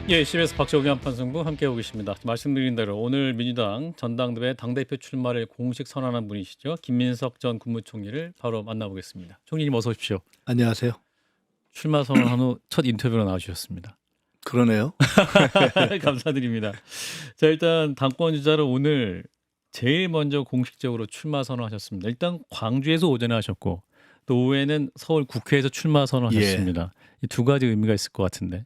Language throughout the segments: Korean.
예, CBS 박정희 한판승부 함께하고 계십니다. 말씀드린 대로 오늘 민주당 전당대회 당대표 출마를 공식 선언한 분이시죠. 김민석 전 국무총리를 바로 만나보겠습니다. 총리님 어서 오십시오. 안녕하세요. 출마 선언한 후 첫 인터뷰로 나와주셨습니다. 그러네요. 감사드립니다. 자, 일단 당권 주자로 오늘 제일 먼저 공식적으로 출마 선언하셨습니다. 일단 광주에서 오전에 하셨고 또 오후에는 서울 국회에서 출마 선언하셨습니다. 이 두 가지 의미가 있을 것 같은데.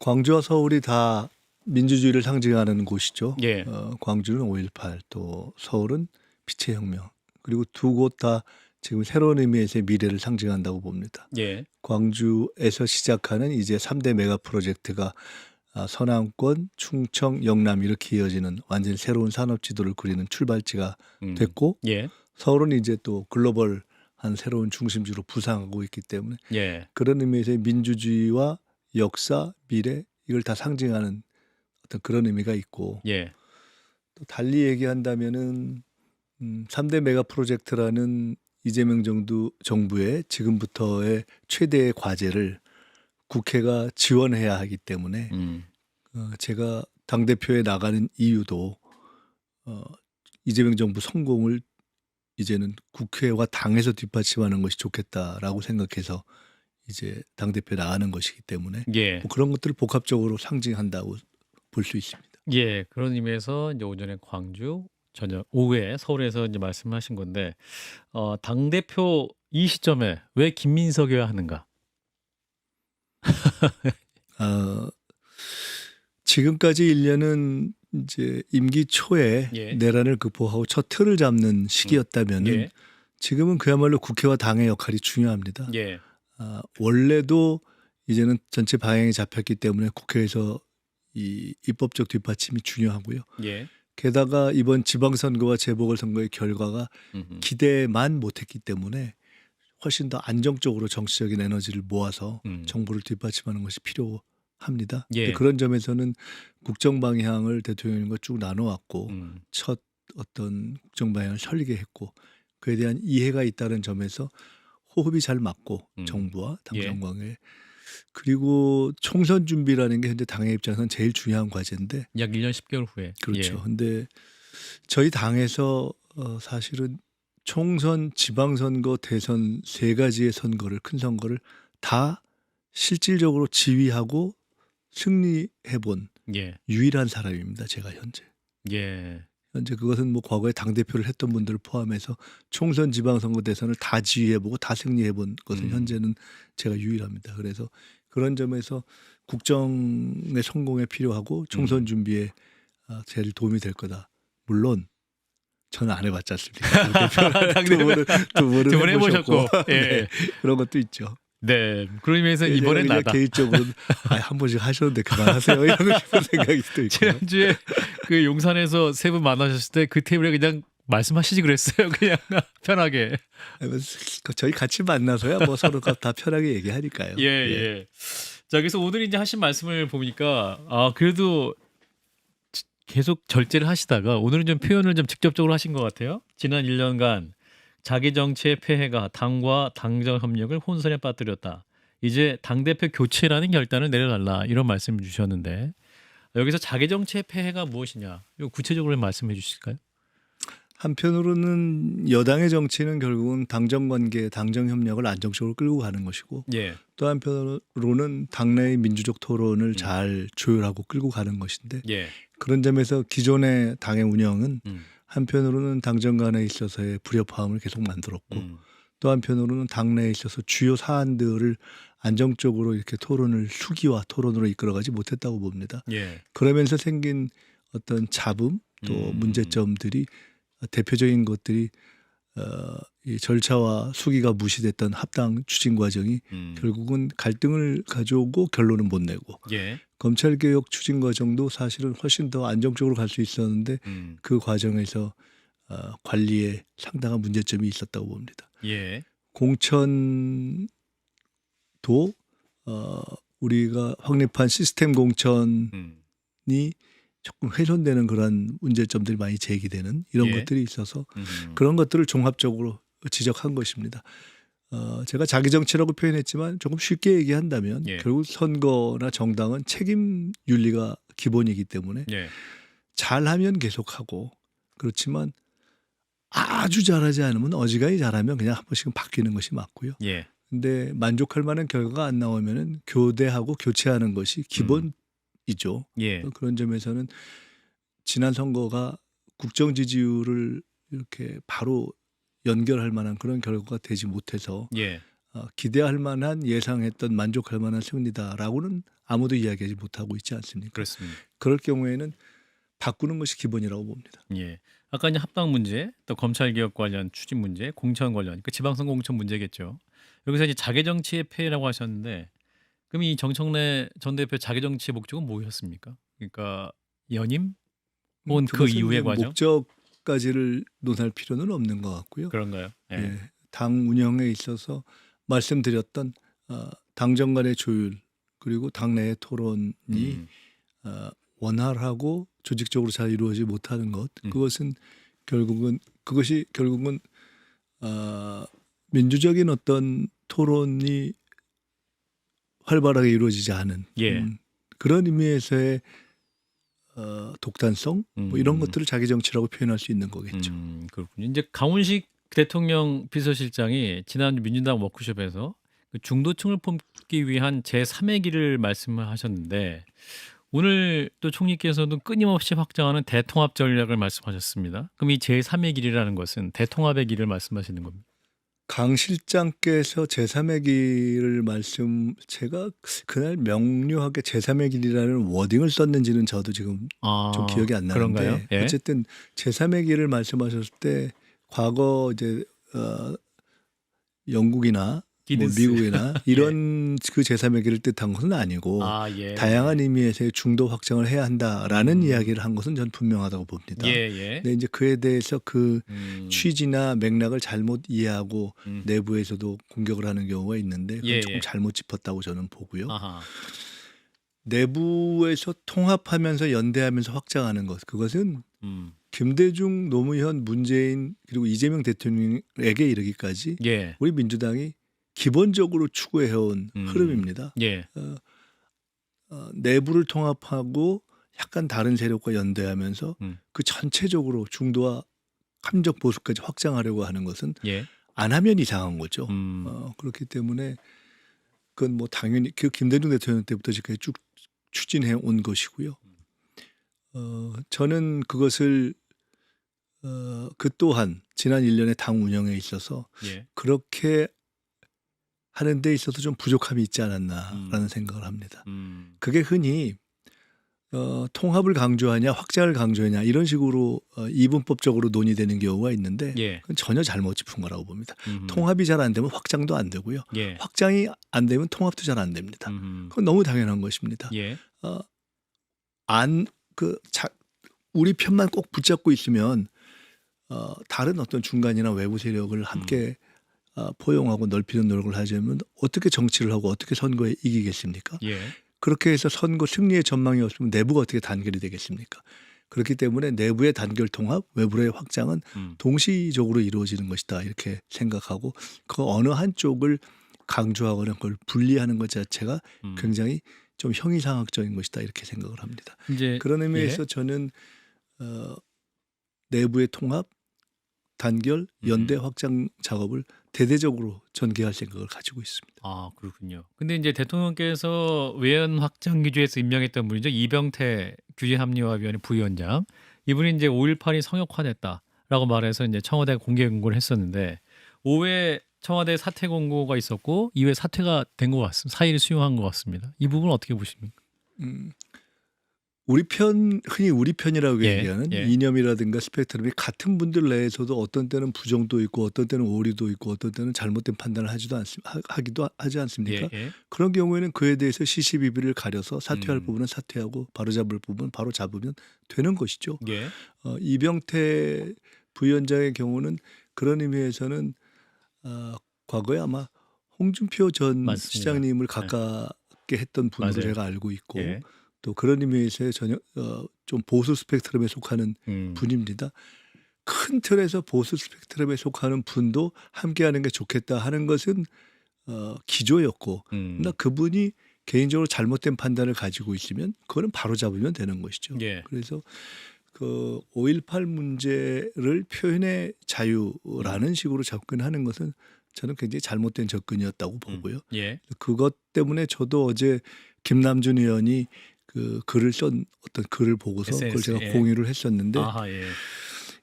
광주와 서울이 다 민주주의를 상징하는 곳이죠. 예, 광주는 5.18, 또 서울은 빛의 혁명. 그리고 두 곳 다 지금 새로운 의미에서의 미래를 상징한다고 봅니다. 예, 광주에서 시작하는 이제 3대 메가 프로젝트가 서남권, 충청, 영남 이렇게 이어지는 완전히 새로운 산업 지도를 그리는 출발지가 됐고, 예, 서울은 이제 또 글로벌한 새로운 중심지로 부상하고 있기 때문에 예, 그런 의미에서의 민주주의와 역사, 미래 이걸 다 상징하는 어떤 그런 의미가 있고, 예, 또 달리 얘기한다면은 3대 메가 프로젝트라는 이재명 정부의 지금부터의 최대의 과제를 국회가 지원해야 하기 때문에 제가 당대표에 나가는 이유도 이재명 정부 성공을 이제는 국회와 당에서 뒷받침하는 것이 좋겠다라고 생각해서 이제 당대표에 나가는 것이기 때문에 예. 뭐 그런 것들을 복합적으로 상징한다고 볼 수 있습니다. 예, 그런 의미에서 이제 오전에 광주, 저녁 오후에 서울에서 이제 말씀하신 건데, 당 대표 이 시점에 왜 김민석이어야 하는가? 어, 지금까지 1년은 이제 임기 초에 예, 내란을 극복하고 첫 틀을 잡는 시기였다면은 예, 지금은 그야말로 국회와 당의 역할이 중요합니다. 예, 원래도 이제는 전체 방향이 잡혔기 때문에 국회에서 이 입법적 뒷받침이 중요하고요. 예, 게다가 이번 지방선거와 재보궐선거의 결과가 음흠, 기대만 못했기 때문에 훨씬 더 안정적으로 정치적인 에너지를 모아서 정부를 뒷받침하는 것이 필요합니다. 예, 근데 그런 점에서는 국정 방향을 대통령님과 쭉 나눠왔고 음, 첫 어떤 국정 방향을 설계했고 그에 대한 이해가 있다는 점에서 호흡이 잘 맞고 정부와 당 예, 정광에 그리고 총선 준비라는 게 현재 당의 입장에서는 제일 중요한 과제인데 약 1년 10개월 후에. 그렇죠. 근데 저희 당에서 사실은 총선, 지방선거, 대선 세 가지의 선거를 큰 선거를 다 실질적으로 지휘하고 승리해본 예, 유일한 사람입니다. 제가 현재. 예, 현재 그것은 뭐 과거에 당대표를 했던 분들을 포함해서 총선, 지방선거, 대선을 다 지휘해보고 다 승리해본 것은 현재는 제가 유일합니다. 그래서 그런 점에서 국정의 성공에 필요하고 총선 준비에 제일 도움이 될 거다. 물론 저는 안 해봤지 않습니까? 당대표를 두 번은 두번 해보셨고, 해보셨고 예, 네, 그런 것도 있죠. 네, 그런 의미에서 이번엔 그냥 나다. 개인적으로 한 번씩 하셨는데 그만하세요 이러고 싶은 생각이 또 있고. 지난주에 그 용산에서 세 분 만나셨을 때 그 테이블에 그냥 말씀하시지 그랬어요. 그냥 편하게. 저희 같이 만나서야 뭐 서로가 다 편하게 얘기하니까요. 예, 예. 자, 그래서 오늘 이제 하신 말씀을 보니까 그래도 계속 절제를 하시다가 오늘은 좀 표현을 좀 직접적으로 하신 것 같아요. 지난 1년간 자기 정치의 폐해가 당과 당정 협력을 혼선에 빠뜨렸다. 이제 당대표 교체라는 결단을 내려달라. 이런 말씀을 주셨는데 여기서 자기 정치의 폐해가 무엇이냐? 이거 구체적으로 말씀해 주실까요? 한편으로는 여당의 정치는 결국은 당정 관계, 당정 협력을 안정적으로 끌고 가는 것이고 예. 또 한편으로는 당내의 민주적 토론을 잘 조율하고 끌고 가는 것인데 예. 그런 점에서 기존의 당의 운영은 한편으로는 당정 간에 있어서의 불협화음을 계속 만들었고 또 한편으로는 당내에 있어서 주요 사안들을 안정적으로 이렇게 토론을 수기와 토론으로 이끌어가지 못했다고 봅니다. 예. 그러면서 생긴 어떤 잡음 또 문제점들이 대표적인 것들이 이 절차와 수기가 무시됐던 합당 추진 과정이 결국은 갈등을 가져오고 결론은 못 내고 예. 검찰개혁 추진 과정도 사실은 훨씬 더 안정적으로 갈 수 있었는데 그 과정에서 관리에 상당한 문제점이 있었다고 봅니다. 예. 공천도 우리가 확립한 시스템 공천이 조금 훼손되는 그런 문제점들이 많이 제기되는 이런 예. 것들이 있어서 그런 것들을 종합적으로 지적한 것입니다. 제가 자기 정치라고 표현했지만 조금 쉽게 얘기한다면 예. 결국 선거나 정당은 책임 윤리가 기본이기 때문에 예. 잘하면 계속하고 그렇지만 아주 잘하지 않으면 어지간히 잘하면 그냥 한 번씩은 바뀌는 것이 맞고요. 예. 근데 만족할 만한 결과가 안 나오면은 교대하고 교체하는 것이 기본이죠. 예. 그런 점에서는 지난 선거가 국정 지지율을 이렇게 바로 연결할 만한 그런 결과가 되지 못해서 예. 기대할 만한 예상했던 만족할 만한 승리다라고는 아무도 이야기하지 못하고 있지 않습니까? 그렇습니다. 그럴 경우에는 바꾸는 것이 기본이라고 봅니다. 예. 아까 이제 합당 문제, 또 검찰 개혁 관련 추진 문제, 공천 관련, 그 지방선거 공천 문제겠죠. 여기서 이제 자개 정치의 폐해라고 하셨는데, 그럼 이 정청래 전 대표 자개 정치의 목적은 뭐였습니까? 그러니까 연임 혹은 그 그것은 이후의 이제 과정 목적까지를 논할 필요는 없는 것 같고요. 그런가요? 예. 예, 당 운영에 있어서 말씀드렸던 당정 간의 조율 그리고 당내의 토론이 음. 원활하고 조직적으로 잘 이루어지지 못하는 것 음. 그것이 결국은 민주적인 어떤 토론이 활발하게 이루어지지 않은 예. 그런 의미에서의 독단성 뭐 이런 것들을 자기 정치라고 표현할 수 있는 거겠죠. 그렇군요. 이제 강훈식 대통령 비서실장이 지난 민주당 워크숍에서 그 중도층을 뽑기 위한 제3의 길을 말씀을 하셨는데 오늘 또 총리께서도 끊임없이 확장하는 대통합 전략을 말씀하셨습니다. 그럼 이 제3의 길이라는 것은 대통합의 길을 말씀하시는 겁니다. 강 실장께서 제3의 길을 제가 그날 명료하게 제3의 길이라는 워딩을 썼는지는 저도 지금 좀 기억이 안 나는데 그런가요? 예. 어쨌든 제3의 길을 말씀하셨을 때 과거 이제 영국이나 뭐 기든스. 미국이나 이런 그 제3의 길을 뜻한 것은 아니고 예. 다양한 의미에서의 중도 확장을 해야 한다라는 이야기를 한 것은 전 분명하다고 봅니다. 예. 근데 이제 그에 대해서 그 취지나 맥락을 잘못 이해하고 음. 내부에서도 공격을 하는 경우가 있는데 그건 예, 조금 예. 잘못 짚었다고 저는 보고요. 아하. 내부에서 통합하면서 연대하면서 확장하는 것 그것은 김대중, 노무현, 문재인 그리고 이재명 대통령에게 이르기까지 예. 우리 민주당이 기본적으로 추구해온 흐름입니다. 예. 내부를 통합하고 약간 다른 세력과 연대하면서 그 전체적으로 중도와 함적 보수까지 확장하려고 하는 것은 예. 안 하면 이상한 거죠. 그렇기 때문에 그건 뭐 당연히 그 김대중 대통령 때부터 지금까지 쭉 추진해 온 것이고요. 저는 그것을 그 또한 지난 1년의 당 운영에 있어서 예. 그렇게 하는 데 있어서 좀 부족함이 있지 않았나라는 생각을 합니다. 그게 흔히 통합을 강조하냐 확장을 강조하냐 이런 식으로 이분법적으로 논의되는 경우가 있는데 예. 그건 전혀 잘못 짚은 거라고 봅니다. 통합이 잘 안 되면 확장도 안 되고요. 예. 확장이 안 되면 통합도 잘 안 됩니다. 그건 너무 당연한 것입니다. 예. 우리 편만 꼭 붙잡고 있으면 다른 어떤 중간이나 외부 세력을 함께 포용하고 넓히는 노력을 하자면 어떻게 정치를 하고 어떻게 선거에 이기겠습니까? 예. 그렇게 해서 선거 승리의 전망이 없으면 내부가 어떻게 단결이 되겠습니까? 그렇기 때문에 내부의 단결 통합, 외부의 확장은 동시적으로 이루어지는 것이다 이렇게 생각하고 그 어느 한쪽을 강조하거나 그걸 분리하는 것 자체가 굉장히 좀 형이상학적인 것이다 이렇게 생각을 합니다. 이제 그런 의미에서 예. 저는 내부의 통합, 단결, 연대 확장 작업을 대대적으로 전개할 생각을 가지고 있습니다. 그렇군요. 근데 이제 대통령께서 외연 확장 기조에서 임명했던 분이죠. 이병태 규제합리화위원회 부위원장. 이분이 이제 5.18이 성역화됐다라고 말해서 이제 청와대가 공개 공고를 했었는데 5회 청와대 사퇴 공고가 있었고 이후에 사퇴가 된 것 같습니다. 사의를 수용한 것 같습니다. 이 부분은 어떻게 보십니까? 흔히 우리 편이라고 예, 얘기하는 예. 이념이라든가 스펙트럼이 같은 분들 내에서도 어떤 때는 부정도 있고 어떤 때는 오리도 있고 어떤 때는 잘못된 판단을 하기도 하지 않습니까? 예. 그런 경우에는 그에 대해서 시시비비를 가려서 사퇴할 부분은 사퇴하고 바로잡을 부분은 바로 잡으면 되는 것이죠. 예. 이병태 부위원장의 경우는 그런 의미에서는 과거에 아마 홍준표 전 맞습니다. 시장님을 가깝게 했던 분으로 맞아요. 제가 알고 있고 예. 또 그런 의미에서 전혀 좀 보수 스펙트럼에 속하는 음. 분입니다. 큰 틀에서 보수 스펙트럼에 속하는 분도 함께하는 게 좋겠다 하는 것은 기조였고, 나 그분이 개인적으로 잘못된 판단을 가지고 있으면 그거는 바로 잡으면 되는 것이죠. 예. 그래서 그 5.18 문제를 표현의 자유라는 식으로 접근하는 것은 저는 굉장히 잘못된 접근이었다고 보고요. 예. 그것 때문에 저도 어제 김남준 의원이 그 글을 쓴 어떤 글을 보고서 그걸 SNS, 제가 예. 공유를 했었는데, 아하, 예.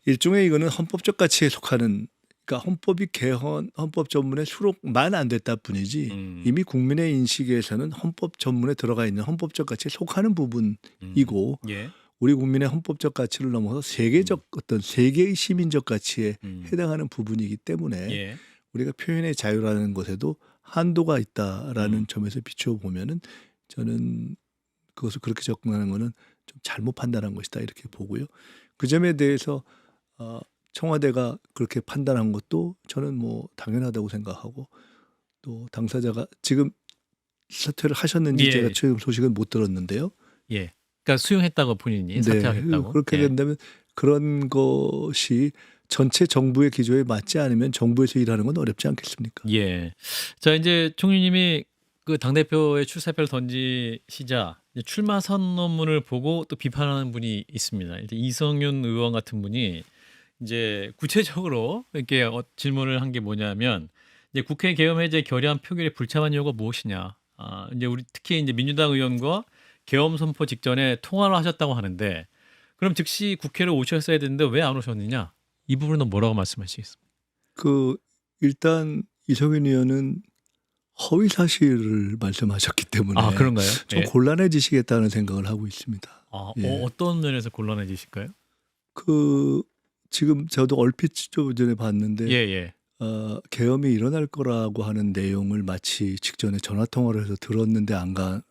일종의 이거는 헌법적 가치에 속하는, 그러니까 헌법이 개헌 헌법 전문에 수록만 안 됐다 뿐이지 이미 국민의 인식에서는 헌법 전문에 들어가 있는 헌법적 가치에 속하는 부분이고, 예. 우리 국민의 헌법적 가치를 넘어서 세계적 어떤 세계의 시민적 가치에 해당하는 부분이기 때문에 예. 우리가 표현의 자유라는 것에도 한도가 있다라는 점에서 비추어 보면은 저는 그것을 그렇게 접근하는 것은 좀 잘못 판단한 것이다 이렇게 보고요. 그 점에 대해서 청와대가 그렇게 판단한 것도 저는 뭐 당연하다고 생각하고, 또 당사자가 지금 사퇴를 하셨는지 예. 제가 지금 소식은 못 들었는데요. 예. 그러니까 수용했다고 본인이 네, 사퇴하겠다고. 그렇게 예. 된다면 그런 것이 전체 정부의 기조에 맞지 않으면 정부에서 일하는 건 어렵지 않겠습니까? 예. 자, 이제 총리님이 그 당대표의 출사표를 던지시자 이제 출마 선언문을 보고 또 비판하는 분이 있습니다. 이제 이성윤 의원 같은 분이 이제 구체적으로 이렇게 질문을 한 게 뭐냐면, 이제 국회 계엄 해제 결의안 표결에 불참한 이유가 무엇이냐. 이제 우리 특히 이제 민주당 의원과 계엄 선포 직전에 통화를 하셨다고 하는데, 그럼 즉시 국회를 오셨어야 되는데 왜 안 오셨느냐? 이 부분은 뭐라고 말씀하시겠습니까? 그 일단 이성윤 의원은 허위 사실을 말씀하셨기 때문에 아, 그런가요? 좀 예. 곤란해지시겠다는 생각을 하고 있습니다. 예. 어떤 면에서 곤란해지실까요? 그 지금 저도 얼핏 좀 전에 봤는데 예, 예. 계엄이 일어날 거라고 하는 내용을 마치 직전에 전화 통화를 해서 들었는데 안 간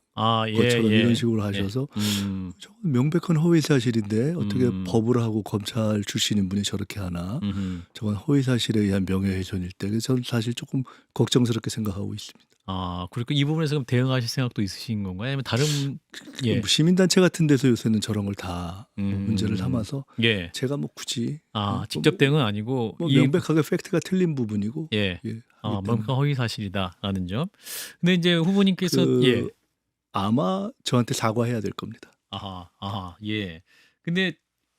예, 것처럼 예. 이런 식으로 하셔서 예. 저건 명백한 허위 사실인데 어떻게 음. 법을 하고 검찰 출신인 분이 저렇게 하나? 음흠. 저건 허위 사실에 의한 명예훼손일 때, 그래서 저는 사실 조금 걱정스럽게 생각하고 있습니다. 그리고 이 부분에서 그럼 대응하실 생각도 있으신 건가요? 아니면 다른 예. 뭐 시민단체 같은 데서 요새는 저런 걸 다 음. 문제를 삼아서 예. 제가 뭐 굳이 직접 대응은 아니고 뭐 이 명백하게 팩트가 틀린 부분이고, 예. 하기 명백한 허위 사실이다라는 점. 근데 이제 후보님께서 예. 아마 저한테 사과해야 될 겁니다. 아하, 예. 근데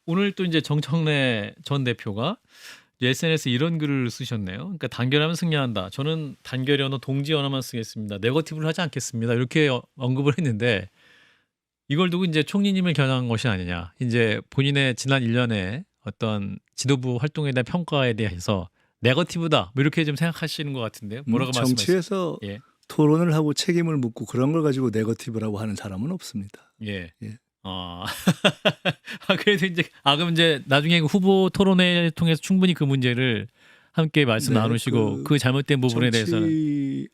오늘 또 이제 정청래 전 대표가 SNS에 이런 글을 쓰셨네요. 그러니까 단결하면 승리한다. 저는 단결 언어, 동지 언어만 쓰겠습니다. 네거티브를 하지 않겠습니다. 이렇게 언급을 했는데, 이걸 두고 이제 총리님을 겨냥한 것이 아니냐. 이제 본인의 지난 1년의 어떤 지도부 활동에 대한 평가에 대해서 네거티브다. 뭐 이렇게 좀 생각하시는 것 같은데요. 뭐라고 말씀하세요? 정치에서 예. 토론을 하고 책임을 묻고 그런 걸 가지고 네거티브라고 하는 사람은 없습니다. 예. 예. 그래서 이제 그럼 이제 나중에 후보 토론회를 통해서 충분히 그 문제를 함께 말씀 네, 나누시고 그 잘못된 부분에 대해서는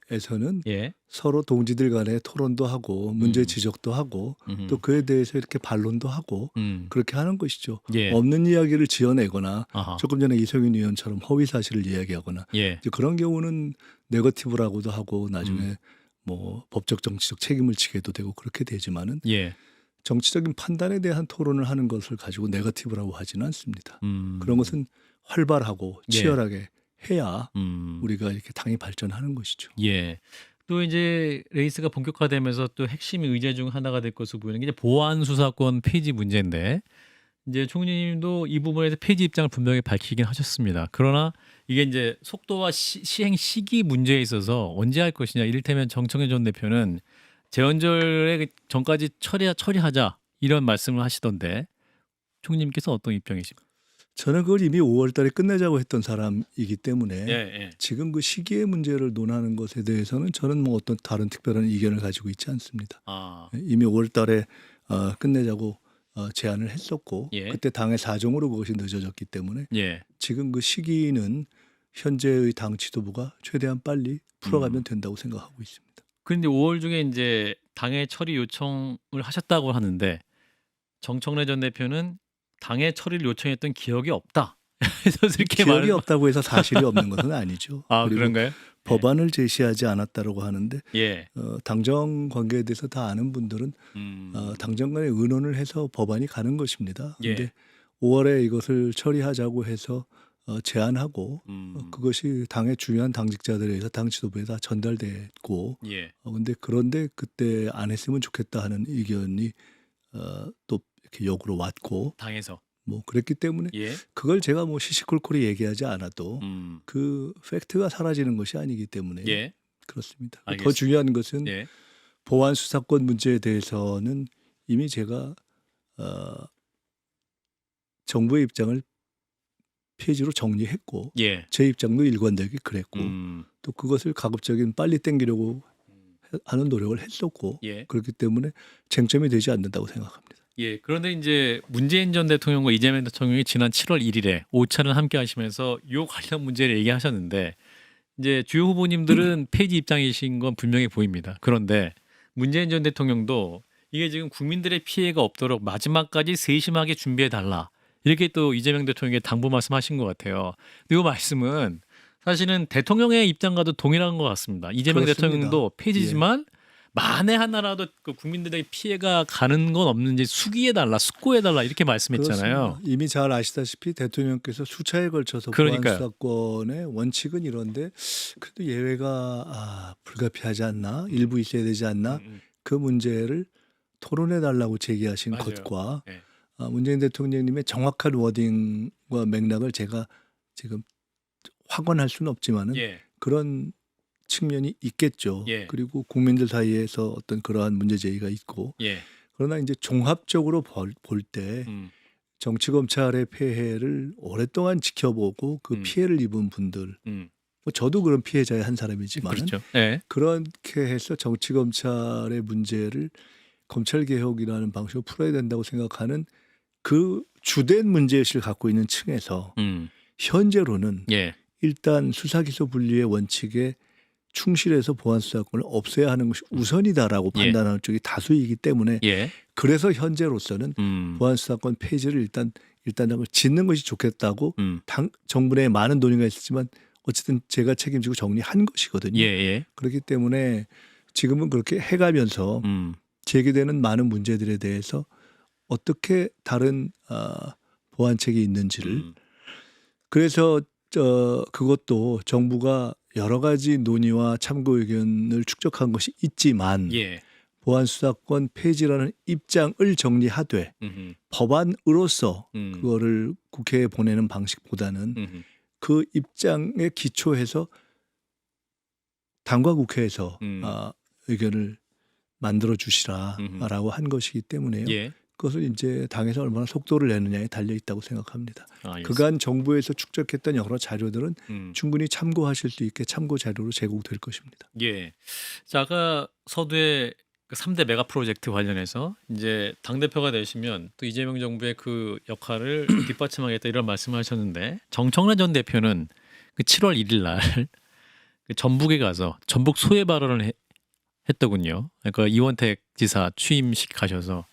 정치에서는 예. 서로 동지들 간에 토론도 하고 문제 지적도 하고 또 그에 대해서 이렇게 반론도 하고 그렇게 하는 것이죠. 예. 없는 이야기를 지어내거나 아하. 조금 전에 이성윤 의원처럼 허위 사실을 이야기하거나 예. 이제 그런 경우는 네거티브라고도 하고 나중에 뭐 법적 정치적 책임을 지게도 되고 그렇게 되지만은 예. 정치적인 판단에 대한 토론을 하는 것을 가지고 네거티브라고 하지는 않습니다. 그런 것은 활발하고 예. 치열하게 해야 우리가 이렇게 당이 발전하는 것이죠. 예. 또 이제 레이스가 본격화되면서 또 핵심 의제 중 하나가 될 것으로 보이는 게 이제 보안 수사권 폐지 문제인데, 이제 총리님도 이 부분에서 폐지 입장을 분명히 밝히긴 하셨습니다. 그러나 이게 이제 속도와 시행 시기 문제에 있어서 언제 할 것이냐. 이를테면 정청래 전 대표는 재헌절에 전까지 처리하자 이런 말씀을 하시던데, 총리님께서 어떤 입장이십니까? 저는 그걸 이미 5월 달에 끝내자고 했던 사람이기 때문에 예. 지금 그 시기의 문제를 논하는 것에 대해서는 저는 뭐 어떤 다른 특별한 의견을 가지고 있지 않습니다. 이미 5월 달에 끝내자고 제안을 했었고 예. 그때 당의 사정으로 그것이 늦어졌기 때문에 예. 지금 그 시기는 현재의 당 지도부가 최대한 빨리 풀어가면 된다고 생각하고 있습니다. 그런데 5월 중에 이제 당의 처리 요청을 하셨다고 하는데, 정청래 전 대표는 당의 처리를 요청했던 기억이 없다. 그래서 이렇게 기억이 없다고 해서 사실이 없는 것은 아니죠. 그리고 그런가요? 법안을 제시하지 않았다고 하는데 예. 당정 관계에 대해서 다 아는 분들은 당정 간에 의논을 해서 법안이 가는 것입니다. 예. 그런데 5월에 이것을 처리하자고 해서 제안하고 그것이 당의 중요한 당직자들에 의해서 당 지도부에 다 전달됐고 예. 그런데 그때 안 했으면 좋겠다 하는 의견이 또 이렇게 역으로 왔고 당에서. 뭐 그랬기 때문에 예. 그걸 제가 뭐 시시콜콜이 얘기하지 않아도 그 팩트가 사라지는 것이 아니기 때문에 예. 그렇습니다. 더 알겠습니다. 중요한 것은 예. 보안 수사권 문제에 대해서는 이미 제가 정부의 입장을 페이지로 정리했고 예. 제 입장도 일관되게 그랬고 또 그것을 가급적인 빨리 땡기려고 하는 노력을 했었고 예. 그렇기 때문에 쟁점이 되지 않는다고 생각합니다. 예. 그런데 이제 문재인 전 대통령과 이재명 대통령이 지난 7월 1일에 오찬을 함께 하시면서 요 관련 문제를 얘기하셨는데 이제 주요 후보님들은 폐지 입장이신 건 분명히 보입니다. 그런데 문재인 전 대통령도 이게 지금 국민들의 피해가 없도록 마지막까지 세심하게 준비해 달라. 이렇게 또 이재명 대통령에게 당부 말씀하신 것 같아요. 이 말씀은 사실은 대통령의 입장과도 동일한 것 같습니다. 이재명 그렇습니다. 대통령도 폐지지만 만에 하나라도 그 국민들에게 피해가 가는 건 없는지 숙의해달라, 숙고해달라 이렇게 말씀했잖아요. 그렇습니다. 이미 잘 아시다시피 대통령께서 수차에 걸쳐서 그러니까요. 보안 수사권의 원칙은 이런데 그래도 예외가 불가피하지 않나 일부 있어야 되지 않나 그 문제를 토론해 달라고 제기하신 맞아요. 것과 네. 문재인 대통령님의 정확한 워딩과 맥락을 제가 지금 확언할 수는 없지만은 예. 그런 측면이 있겠죠. 예. 그리고 국민들 사이에서 어떤 그러한 문제 제기가 있고 예. 그러나 이제 종합적으로 볼 때 정치 검찰의 폐해를 오랫동안 지켜보고 그 피해를 입은 분들 뭐 저도 그런 피해자의 한 사람이지만 그렇죠. 예. 그렇게 해서 정치 검찰의 문제를 검찰 개혁이라는 방식으로 풀어야 된다고 생각하는 그 주된 문제의식을 갖고 있는 층에서 현재로는 예. 일단 수사기소 분리의 원칙에 충실해서 보안 수사권을 없애야 하는 것이 우선이다라고 예. 판단하는 쪽이 다수이기 때문에 예. 그래서 현재로서는 보안 수사권 폐지를 일단 짓는 것이 좋겠다고 정부 내에 많은 논의가 있었지만 어쨌든 제가 책임지고 정리한 것이거든요. 예. 예. 그렇기 때문에 지금은 그렇게 해가면서 제기되는 많은 문제들에 대해서 어떻게 다른 보완책이 있는지를 그래서 그것도 정부가 여러 가지 논의와 참고 의견을 축적한 것이 있지만 예. 보안 수사권 폐지라는 입장을 정리하되 법안으로서 그거를 국회에 보내는 방식보다는 그 입장에 기초해서 당과 국회에서 의견을 만들어 주시라라고 한 것이기 때문에요. 예. 그것을 이제 당에서 얼마나 속도를 내느냐에 달려 있다고 생각합니다. 알겠습니다. 그간 정부에서 축적했던 여러 자료들은 충분히 참고하실 수 있게 참고 자료로 제공될 것입니다. 예. 자, 아까 서두에 그 3대 메가 프로젝트 관련해서 이제 당대표가 되시면 또 이재명 정부의 그 역할을 뒷받침하겠다 이런 말씀을 하셨는데 정청래 전 대표는 그 7월 1일 날 그 전북에 가서 전북 소외 발언을 했더군요. 그러니까 이원택 지사 취임식 가셔서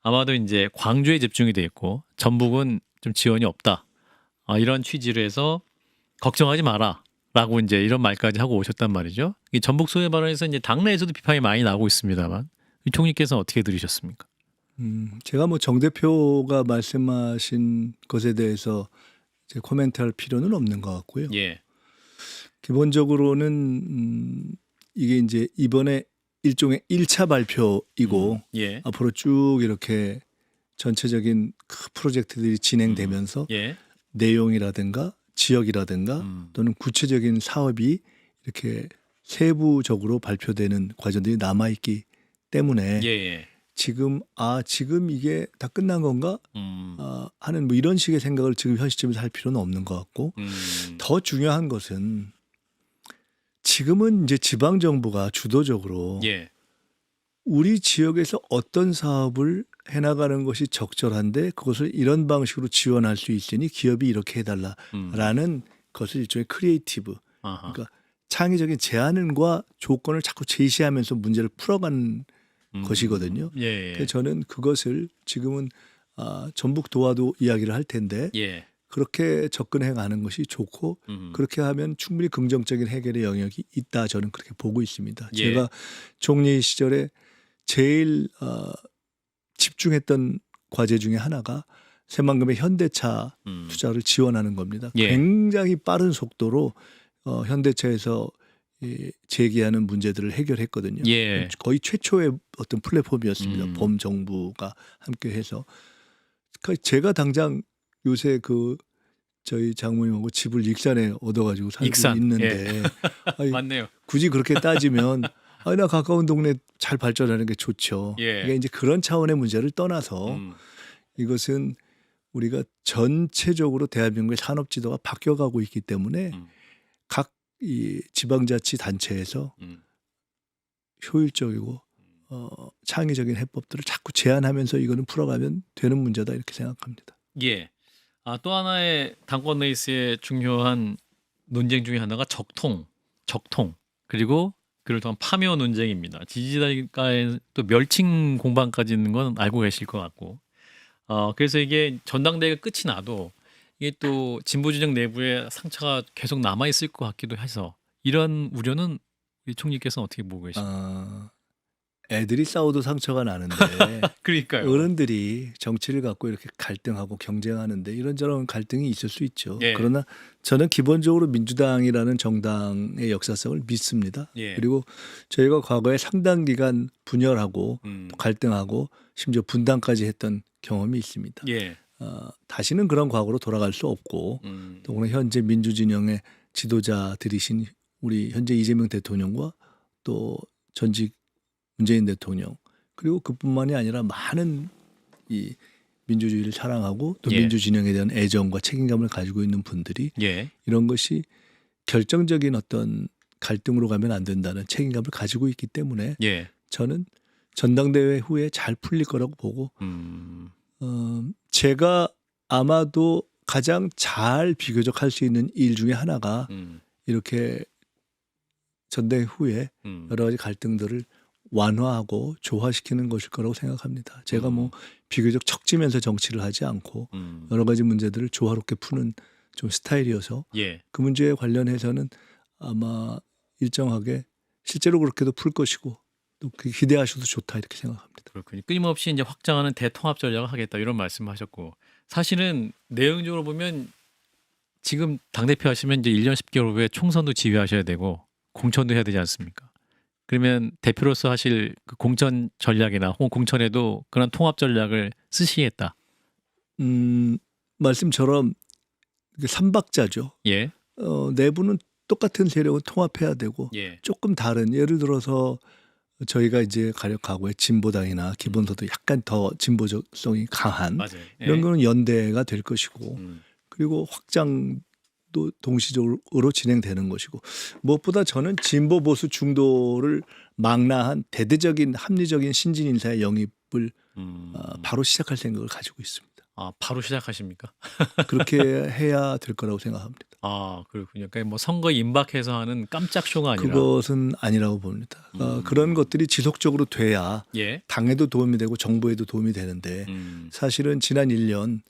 아마도 이제 광주에 집중이 돼 있고 전북은 좀 지원이 없다. 이런 취지로 해서 걱정하지 마라라고 이제 이런 말까지 하고 오셨단 말이죠. 이 전북 소외 발언에서 이제 당내에서도 비판이 많이 나오고 있습니다만 이 총리께서는 어떻게 들으셨습니까? 제가 뭐 정 대표가 말씀하신 것에 대해서 이제 코멘트할 필요는 없는 것 같고요. 예. 기본적으로는 이게 이제 이번에 일종의 1차 발표이고 예. 앞으로 쭉 이렇게 전체적인 큰 프로젝트들이 진행되면서 예. 내용이라든가 지역이라든가 또는 구체적인 사업이 이렇게 세부적으로 발표되는 과정들이 남아있기 때문에 예. 지금 이게 다 끝난 건가 하는 뭐 이런 식의 생각을 지금 현 시점에서 할 필요는 없는 것 같고 더 중요한 것은 지금은 이제 지방 정부가 주도적으로 예. 우리 지역에서 어떤 사업을 해나가는 것이 적절한데 그것을 이런 방식으로 지원할 수 있으니 기업이 이렇게 해달라라는 것을 일종의 크리에이티브 아하. 그러니까 창의적인 제안과 조건을 자꾸 제시하면서 문제를 풀어가는 것이거든요. 예. 그래서 저는 그것을 지금은 전북 도와도 이야기를 할 텐데 예. 그렇게 접근해 가는 것이 좋고 그렇게 하면 충분히 긍정적인 해결의 영역이 있다 저는 그렇게 보고 있습니다. 예. 제가 총리 시절에 제일 집중했던 과제 중에 하나가 새만금의 현대차 음. 투자를 지원하는 겁니다. 예. 굉장히 빠른 속도로 현대차에서 제기하는 문제들을 해결했거든요. 예. 거의 최초의 어떤 플랫폼이었습니다. 음. 범정부가 함께해서 제가 당장 요새 저희 장모님하고 집을 익산에 얻어가지고 살고 익산. 있는데 아니, 맞네요. 굳이 그렇게 따지면 나 가까운 동네 잘 발전하는 게 좋죠. 예. 그러니까 이제 그런 차원의 문제를 떠나서 음. 이것은 우리가 전체적으로 대한민국의 산업 지도가 바뀌어가고 있기 때문에 음. 각 이 지방자치 단체에서 음. 효율적이고 창의적인 해법들을 자꾸 제안하면서 이거는 풀어가면 되는 문제다 이렇게 생각합니다. 예. 또 하나의 당권 레이스의 중요한 논쟁 중에 하나가 적통 그리고 그를 통한 파묘 논쟁입니다. 지지자가의 또 멸칭 공방까지 있는 건 알고 계실 것 같고, 그래서 이게 전당대회가 끝이 나도 이게 또 진보 진영 내부에 상처가 계속 남아 있을 것 같기도 해서 이런 우려는 우리 총리께서는 어떻게 보고 계십니까? 애들이 싸워도 상처가 나는데 그러니까요. 어른들이 정치를 갖고 이렇게 갈등하고 경쟁하는데 이런저런 갈등이 있을 수 있죠. 예. 그러나 저는 기본적으로 민주당이라는 정당의 역사성을 믿습니다. 예. 그리고 저희가 과거에 상당 기간 분열하고 갈등하고 심지어 분당까지 했던 경험이 있습니다. 예. 다시는 그런 과거로 돌아갈 수 없고 더구나 현재 민주진영의 지도자들이신 우리 현재 이재명 대통령과 또 전직 문재인 대통령 그리고 그뿐만이 아니라 많은 이 민주주의를 사랑하고 또 예. 민주진영에 대한 애정과 책임감을 가지고 있는 분들이 예. 이런 것이 결정적인 어떤 갈등으로 가면 안 된다는 책임감을 가지고 있기 때문에 예. 저는 전당대회 후에 잘 풀릴 거라고 보고 제가 아마도 가장 잘 비교적 할 수 있는 일 중에 하나가 이렇게 전당대회 후에 여러 가지 갈등들을 완화하고 조화시키는 것일 거라고 생각합니다. 제가 뭐 비교적 척지면서 정치를 하지 않고 여러 가지 문제들을 조화롭게 푸는 좀 스타일이어서 예. 그 문제에 관련해서는 아마 일정하게 실제로 그렇게도 풀 것이고 또 기대하셔도 좋다 이렇게 생각합니다. 그렇군요. 끊임없이 이제 확장하는 대통합 전략을 하겠다 이런 말씀하셨고 사실은 내용적으로 보면 지금 당대표 하시면 이제 1년 10개월 후에 총선도 지휘하셔야 되고 공천도 해야 되지 않습니까? 그러면 대표로서 하실 그 공천 전략이나 혹은 공천에도 그런 통합 전략을 쓰시겠다. 말씀처럼 삼박자죠. 예. 내부는 똑같은 세력은 통합해야 되고 예. 조금 다른 예를 들어서 저희가 이제 과거에 진보당이나 기본소득 약간 더 진보적성이 강한 맞아요. 예. 이런 거는 연대가 될 것이고 그리고 확장도 동시적으로 진행되는 것이고 무엇보다 저는 진보 보수 중도를 망라한 대대적인 합리적인 신진 인사의 영입을 바로 시작할 생각을 가지고 있습니다. 바로 시작하십니까? 그렇게 해야 될 거라고 생각합니다. 그렇군요. 그러니까 뭐 선거 임박해서 하는 깜짝 쇼가 아니라 그것은 아니라고 봅니다. 그런 것들이 지속적으로 돼야 예. 당에도 도움이 되고 정부에도 도움이 되는데 사실은 지난 1년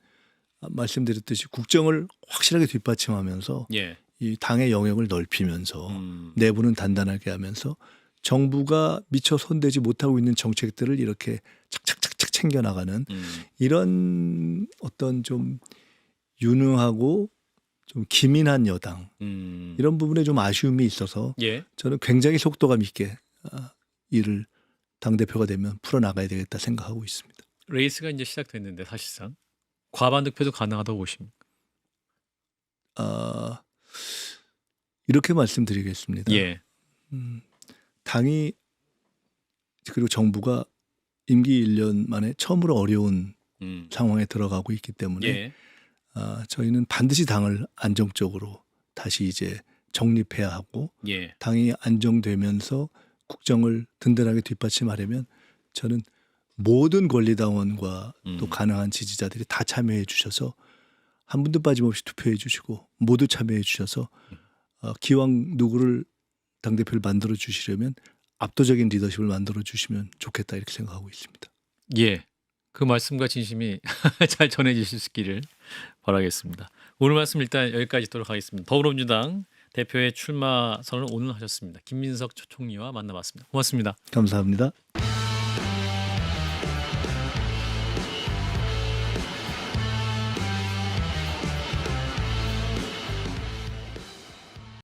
말씀드렸듯이 국정을 확실하게 뒷받침하면서 예. 이 당의 영역을 넓히면서 내부는 단단하게 하면서 정부가 미처 손대지 못하고 있는 정책들을 이렇게 착착착착 챙겨나가는 이런 어떤 좀 유능하고 좀 기민한 여당 이런 부분에 좀 아쉬움이 있어서 예. 저는 굉장히 속도감 있게 일을 당대표가 되면 풀어나가야 되겠다 생각하고 있습니다. 레이스가 이제 시작됐는데 사실상 과반 득표도 가능하다고 보십니까? 이렇게 말씀드리겠습니다. 예. 당이 그리고 정부가 임기 1년 만에 처음으로 어려운 상황에 들어가고 있기 때문에 예. 저희는 반드시 당을 안정적으로 다시 이제 정립해야 하고 예. 당이 안정되면서 국정을 든든하게 뒷받침하려면 저는 모든 권리당원과 또 가능한 지지자들이 다 참여해 주셔서 한 분도 빠짐없이 투표해 주시고 모두 참여해 주셔서 기왕 누구를 당대표를 만들어 주시려면 압도적인 리더십을 만들어 주시면 좋겠다 이렇게 생각하고 있습니다. 예. 그 말씀과 진심이 잘 전해지시기를 바라겠습니다. 오늘 말씀 일단 여기까지 듣도록 하겠습니다. 더불어민주당 대표의 출마 선언을 오늘 하셨습니다. 김민석 총리와 만나봤습니다. 고맙습니다. 감사합니다.